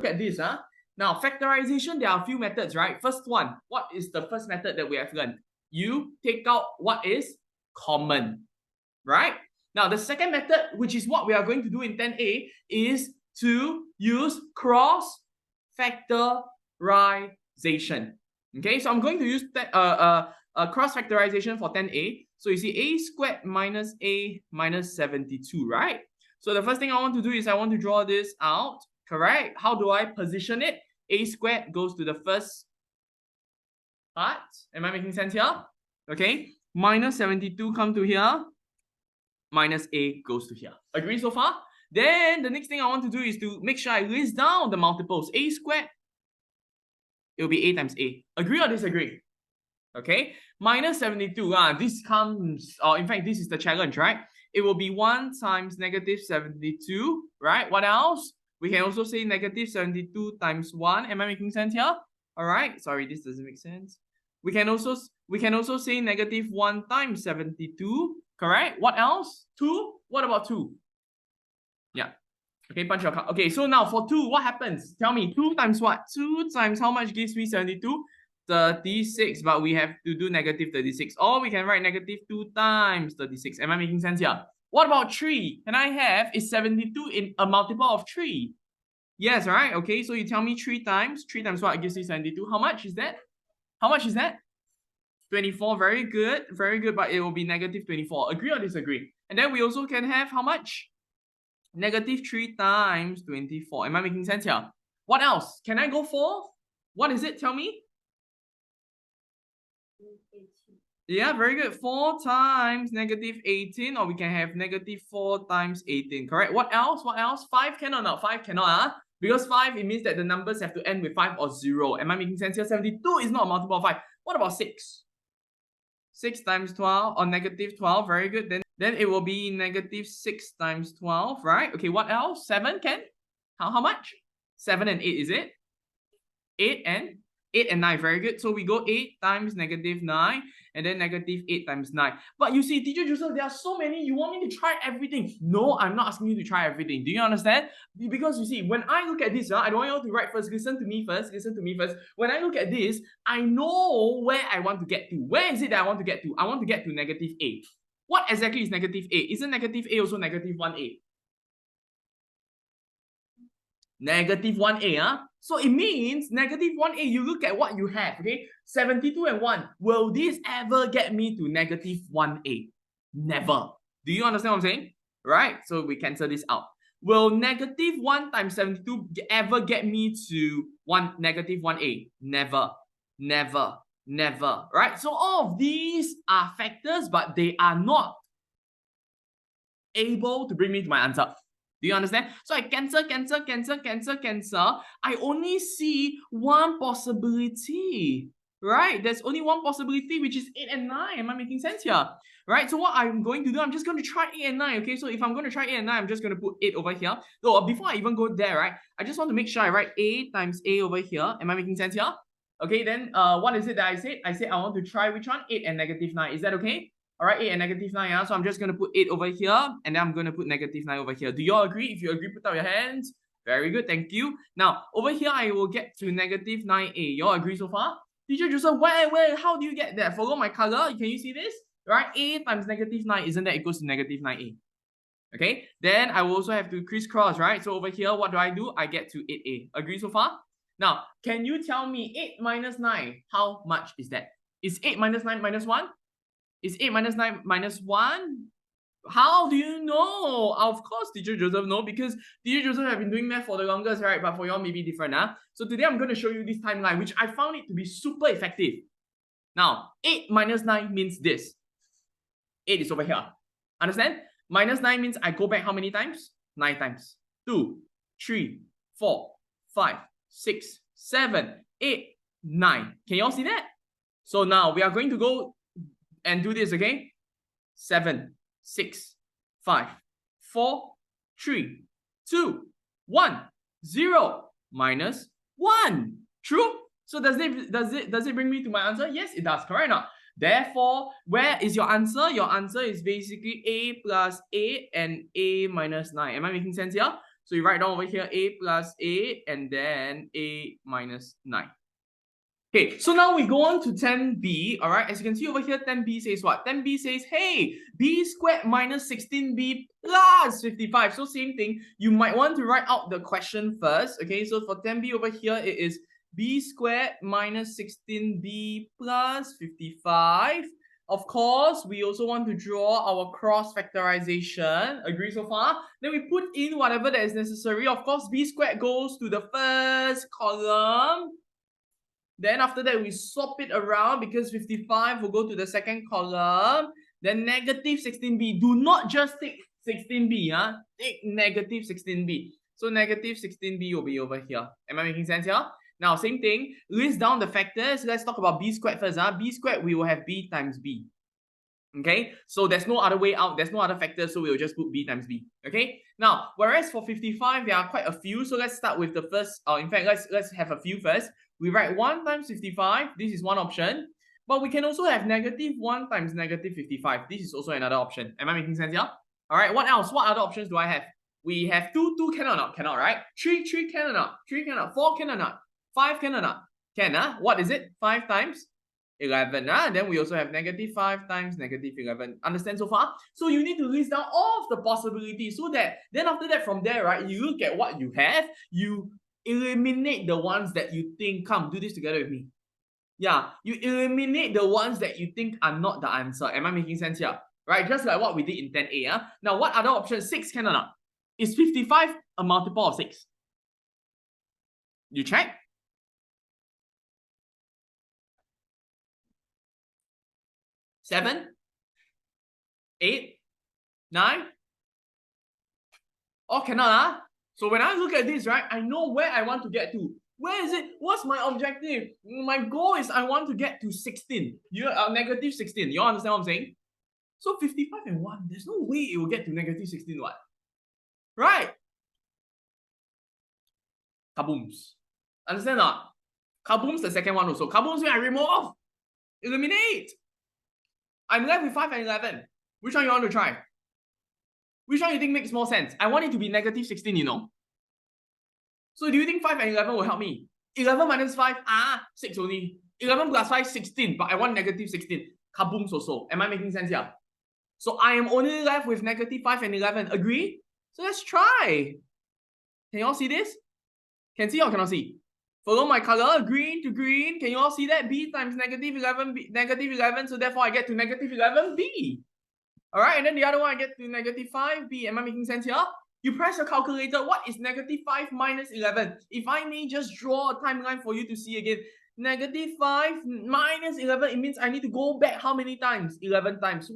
Look at this. Now, factorization, there are a few methods, right? First one, what is the first method that we have learned? You take out what is common, right? Now, the second method, which is what we are going to do in 10A, is to use cross factorization. Okay, so I'm going to use cross factorization for 10A. So you see a squared minus a minus 72, right? So the first thing I want to do is I want to draw this out, correct? How do I position it? A squared goes to the first part. Am I making sense here? Okay, minus 72 come to here. Minus a goes to here. Agree so far? Then the next thing I want to do is to make sure I list down the multiples. A squared, it will be a times a. Agree or disagree? Okay, minus 72. This comes, or in fact, this is the challenge, right? It will be 1 times negative 72, right? What else? We can also say negative 72 times 1. Am I making sense here? All right. Sorry, this doesn't make sense. We can also say negative 1 times 72. Correct? What else? 2? What about 2? Yeah. Okay, punch your card. Okay, so now for 2, what happens? Tell me, 2 times what? 2 times how much gives me 72? 36, but we have to do negative 36. Or we can write negative 2 times 36. Am I making sense here? What about 3? Can I have is 72 in a multiple of 3? Yes, right? Okay, so you tell me 3 times. 3 times what gives me 72? How much is that? How much is that? 24, very good, but it will be negative 24. Agree or disagree? And then we also can have how much? Negative 3 times 24. Am I making sense here? What else? Can I go 4? What is it? Tell me. Yeah, very good. 4 times negative 18, or we can have negative 4 times 18. Correct? What else? What else? 5 cannot now. 5 cannot, because 5, it means that the numbers have to end with 5 or 0. Am I making sense here? 72 is not a multiple of 5. What about 6? 6 times 12 or negative 12, very good. Then it will be negative 6 times 12, right? Okay, what else? 7 can? How much? 7 and 8, is it? 8 and 9, very good. So we go 8 times negative 9 and then negative 8 times 9. But you see, Teacher Joseph, there are so many. You want me to try everything? No, I'm not asking you to try everything. Do you understand? Because you see, when I look at this, I don't want you all to write first. Listen to me first. When I look at this, I know where I want to get to. Where is it that I want to get to? I want to get to negative 8. What exactly is negative 8? Isn't negative a also negative 1a? Negative 1a, So it means negative 1a, you look at what you have, okay? 72 and 1. Will this ever get me to negative 1a? Never. Do you understand what I'm saying? Right? So we cancel this out. Will negative 1 times 72 ever get me to negative 1a? Never. Never. Never. Right? So all of these are factors, but they are not able to bring me to my answer. Do you understand? So I cancel. I only see one possibility, right? There's only one possibility, which is 8 and 9. Am I making sense here? Right? So what I'm going to do, I'm just going to try 8 and 9, okay? So if I'm going to try 8 and 9, I'm just going to put 8 over here. So before I even go there, right, I just want to make sure I write a times a over here. Am I making sense here? Okay, then what is it that I said? I said I want to try which one? 8 and negative 9. Is that okay? All right, 8 and negative 9, so I'm just going to put 8 over here, and then I'm going to put negative 9 over here. Do you all agree? If you agree, put up your hands. Very good, thank you. Now, over here, I will get to negative 9a. You all agree so far? Teacher Joseph, where, how do you get that? Follow my color. Can you see this? Right, a times negative 9, isn't that equals to negative 9a? Okay, then I will also have to crisscross, right? So over here, what do? I get to 8a. Agree so far? Now, can you tell me 8 minus 9, how much is that? Is 8 minus 9 minus 1? Is 8 minus 9 minus 1? How do you know? Of course, Teacher Joseph know, because Teacher Joseph have been doing math for the longest, right? But for y'all, maybe different. So today, I'm going to show you this timeline, which I found it to be super effective. Now, 8 minus 9 means this. 8 is over here. Understand? Minus 9 means I go back how many times? 9 times. 2, 3, 4, 5, 6, 7, 8, 9. Can you all see that? So now, we are going to go and do this, okay? 7, 6, 5, 4, 3, 2, 1, 0, minus 1. True? So does it bring me to my answer? Yes, it does. Correct or not? Therefore, where is your answer? Your answer is basically a plus 8 and a minus 9. Am I making sense here? So you write down over here a plus 8 and then a minus 9. Okay, so now we go on to 10b, all right? As you can see over here, 10b says what? 10b says, hey, b squared minus 16b plus 55. So same thing, you might want to write out the question first, okay? So for 10b over here, it is b squared minus 16b plus 55. Of course, we also want to draw our cross factorization. Agree so far? Then we put in whatever that is necessary. Of course, b squared goes to the first column. Then after that, we swap it around because 55 will go to the second column. Then negative 16b. Do not just take 16b. Take negative 16b. So negative 16b will be over here. Am I making sense here? Now, same thing. List down the factors. Let's talk about b squared first. B squared, we will have b times b. Okay, so there's no other way out. There's no other factors, so we'll just put b times b. Okay, now, whereas for 55, there are quite a few. So let's start with the first. In fact, let's have a few first. We write 1 times 55. This is one option. But we can also have negative 1 times negative 55. This is also another option. Am I making sense here? All right, what else? What other options do I have? We have 2, 2 can or not? Cannot, right? 3, 3 can or not? 3 cannot. 4 can or not? 5 can or not? Can, What is it? 5 times 11, Then we also have negative 5 times negative 11. Understand so far? So you need to list down all of the possibilities so that then after that from there, right, you look at what you have, you eliminate the ones that you think, come, do this together with me. Yeah, you eliminate the ones that you think are not the answer. Am I making sense here? Right, just like what we did in 10a. Now, what other options? 6 can or not? Is 55 a multiple of 6? You check? Seven, 8, 9. Oh, cannot, So when I look at this, right, I know where I want to get to. Where is it? What's my objective? My goal is I want to get to 16. Negative 16. You all understand what I'm saying? So 55 and 1, there's no way it will get to negative 16, what? Right? Kabooms. Understand not? Kabooms, the second one also. Kabooms, I remove. Eliminate. I'm left with 5 and 11. Which one you want to try? Which one you think makes more sense? I want it to be negative 16, you know. So do you think 5 and 11 will help me? 11 minus 5, 6 only. 11 plus 5, 16. But I want negative 16. Kabooms also. Am I making sense here? So I am only left with negative 5 and 11. Agree? So let's try. Can you all see this? Can see or cannot see? Follow my color, green to green. Can you all see that? B times negative 11, negative 11. So therefore I get to negative 11b. All right, and then the other one I get to negative 5b. Am I making sense here? You press your calculator. What is negative 5 minus 11? If I may just draw a timeline for you to see again. Negative 5 minus 11, it means I need to go back how many times? 11 times.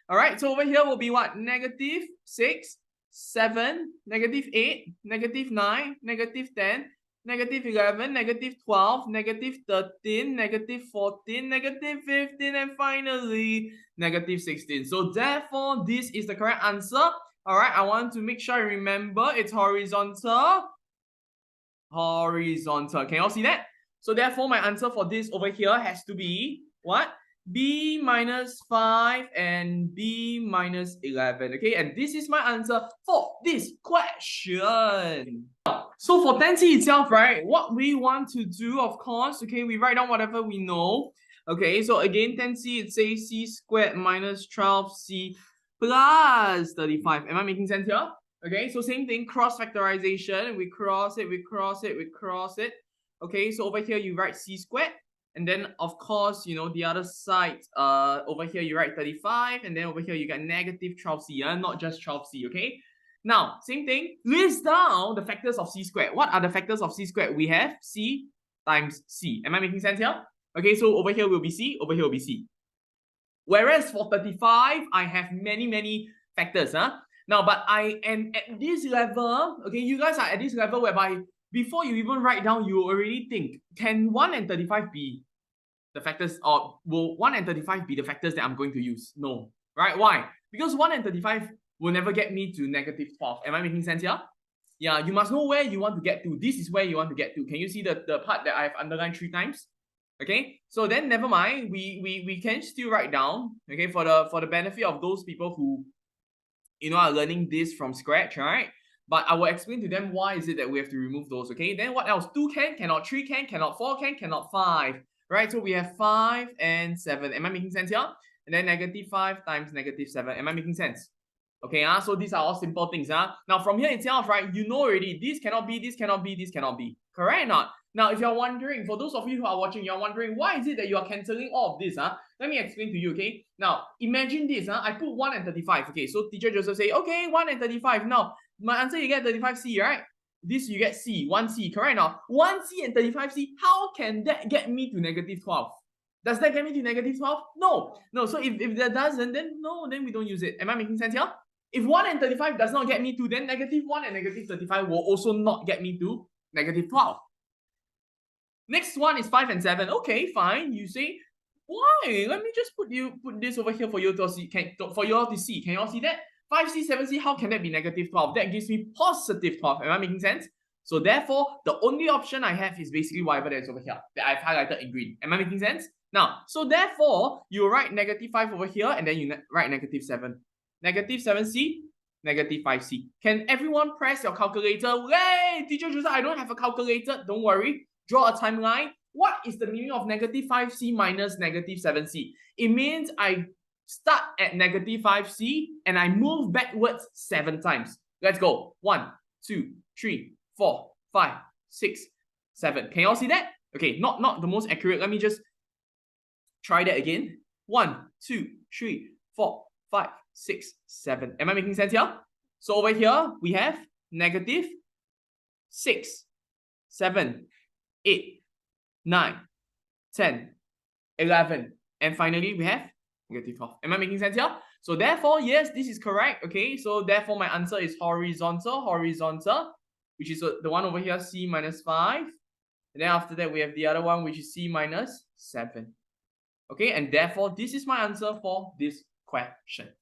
All right, so over here will be what? Negative 6, 7, negative 8, negative 9, negative 10, negative 11, negative 12, negative 13, negative 14, negative 15, and finally, negative 16. So therefore, this is the correct answer. All right, I want to make sure I remember it's horizontal. Horizontal. Can you all see that? So therefore, my answer for this over here has to be what? B minus 5 and B minus 11. Okay, and this is my answer for this question. So for 10c itself, right, what we want to do, of course, okay, we write down whatever we know. Okay, so again, 10c, it says c squared minus 12c plus 35. Am I making sense here? Okay, so same thing, cross factorization. We cross it, we cross it, we cross it. Okay, so over here you write c squared. And then, of course, you know, the other side, over here you write 35. And then over here you got negative 12c, not just 12c, okay? Now, same thing, list down the factors of c squared. What are the factors of c squared? We have c times c. Am I making sense here? Okay, so over here will be c, over here will be c. Whereas for 35, I have many factors. Now, but I am at this level, okay, you guys are at this level whereby before you even write down, you already think, can 1 and 35 be the factors, or will 1 and 35 be the factors that I'm going to use? No, right? Why? Because 1 and 35 will never get me to negative 12. Am I making sense here? Yeah, you must know where you want to get to. This is where you want to get to. Can you see the part that I've underlined 3 times? Okay, so then never mind. We can still write down, okay, for the benefit of those people who, you know, are learning this from scratch, right? But I will explain to them why is it that we have to remove those, okay? Then what else? 2 cannot, 3 cannot, 4 cannot, 5. Right, so we have 5 and 7. Am I making sense here? And then -5 times -7. Am I making sense? Okay, so these are all simple things. Now from here itself, right, you know already, this cannot be, this cannot be, this cannot be. Correct or not? Now, if you're wondering, for those of you who are watching, you're wondering, why is it that you are cancelling all of this? Let me explain to you, okay? Now, imagine this. I put 1 and 35. Okay, so teacher Joseph say, okay, 1 and 35. Now, my answer, you get 35C, right? This you get C, 1C, correct now? 1C and 35C, how can that get me to -12? Does that get me to -12? No. No, so if that doesn't, then no, then we don't use it. Am I making sense here? If 1 and 35 does not get me to, then -1 and -35 will also not get me to -12. Next one is 5 and 7. Okay, fine. You say, why? Let me just put this over here for you to see. For you all to see. Can you all see that? 5C, 7C, how can that be -12? That gives me +12. Am I making sense? So therefore, the only option I have is basically whatever that is over here that I've highlighted in green. Am I making sense? Now, so therefore, you write -5 over here and then you write -7. -7C, -5C. Can everyone press your calculator? Hey, teacher Joseph, I don't have a calculator. Don't worry. Draw a timeline. What is the meaning of -5C minus -7C? It means I start at -5C and I move backwards 7 times. Let's go. 1, 2, 3, 4, 5, 6, 7. Can you all see that? Okay, not the most accurate. Let me just try that again. 1, 2, 3, 4, 5, 6, 7. Am I making sense here? So over here, we have -6, 7, 8, 9, 10, 11. And finally, we have -12. Am I making sense here? So therefore, yes, this is correct. Okay, so therefore, my answer is horizontal, which is the one over here, C minus 5. And then after that, we have the other one, which is C minus 7. Okay, and therefore, this is my answer for this question.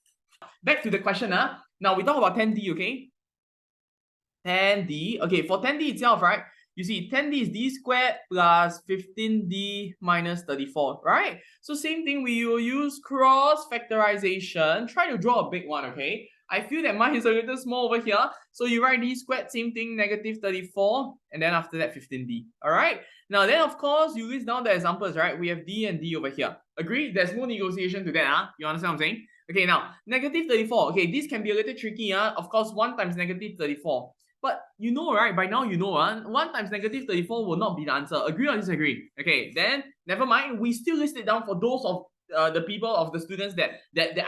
Back to the question. Now, we talk about 10D, okay? 10D. Okay, for 10D itself, right? You see, 10D is D squared plus 15D minus 34, right? So same thing, we will use cross factorization. Try to draw a big one, okay? I feel that mine is a little small over here. So you write D squared, same thing, -34. And then after that, 15D, all right? Now then, of course, you list down the examples, right? We have D and D over here. Agree? There's no negotiation to that, You understand what I'm saying? Okay, now, -34. Okay, this can be a little tricky, Of course, 1 times -34. But you know, right? By now, you know, 1 times -34 will not be the answer. Agree or disagree? Okay, then never mind. We still list it down for those of the people, of the students that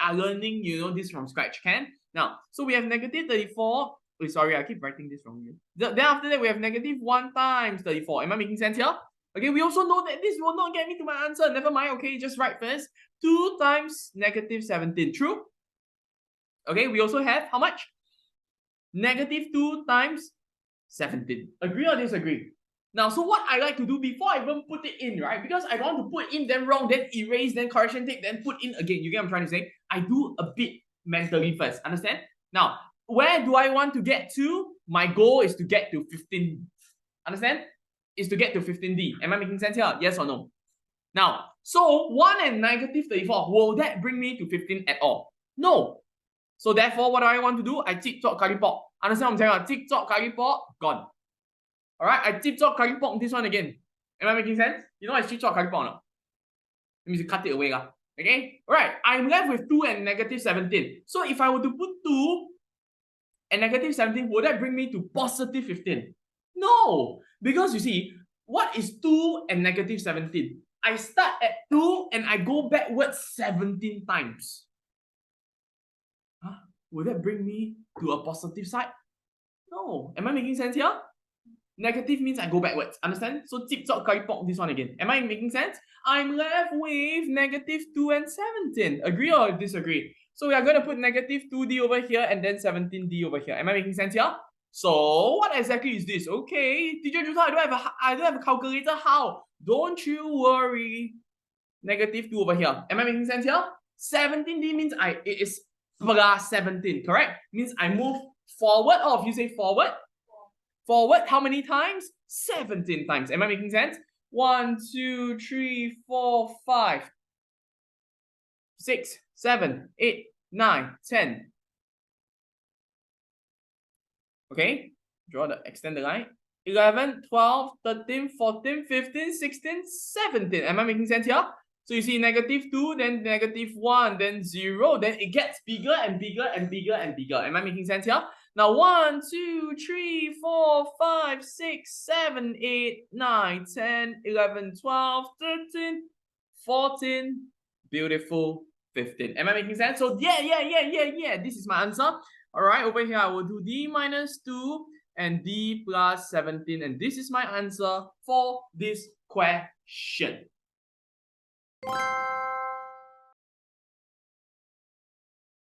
are learning, this from scratch. Can? Now, so we have -34. Oh, sorry, I keep writing this wrong. Then after that, we have -1 times 34. Am I making sense here? Okay, we also know that this will not get me to my answer. Never mind. Okay, just write first. 2 times -17. True? Okay, we also have how much? -2 times 17. Agree or disagree? Now, so what I like to do before I even put it in, right? Because I don't want to put in, then wrong, then erase, then correction tape, then put in again. You get what I'm trying to say? I do a bit mentally first. Understand? Now, where do I want to get to? My goal is to get to 15. Understand? Is to get to 15D. Am I making sense here? Yes or no? Now, so 1 and -34, will that bring me to 15 at all? No. So therefore, what do I want to do? I tip-top karipok. Understand what I'm saying? Tip-top karipok, gone. Alright, I tip-top karipok this one again. Am I making sense? You know what is tip-top karipok or not? It means you cut it away. Okay? Alright, I'm left with 2 and -17. So if I were to put 2 and -17, would that bring me to +15? No! Because you see, what is 2 and -17? I start at 2 and I go backwards 17 times. Will that bring me to a positive side? No. Am I making sense here? Negative means I go backwards. Understand? So tip-top karipok this one again. Am I making sense? I'm left with -2 and 17. Agree or disagree? So we are going to put -2D over here and then 17D over here. Am I making sense here? So what exactly is this? Okay, teacher Joseph, I don't have a calculator. How? Don't you worry. -2 over here. Am I making sense here? 17D means it is plus 17, correct? Means I move forward, or if you say forward, forward how many times? 17 times. Am I making sense? 1, 2, 3, 4, 5, 6, 7, 8, 9, 10. Okay, extend the line. 11, 12, 13, 14, 15, 16, 17. Am I making sense here? So you see -2, then -1, then 0, then it gets bigger and bigger and bigger and bigger. Am I making sense here? Now 1, 2, 3, 4, 5, 6, 7, 8, 9, 10, 11, 12, 13, 14. Beautiful. 15. Am I making sense? So yeah. This is my answer. All right, over here I will do d minus 2 and d plus 17, and this is my answer for this question.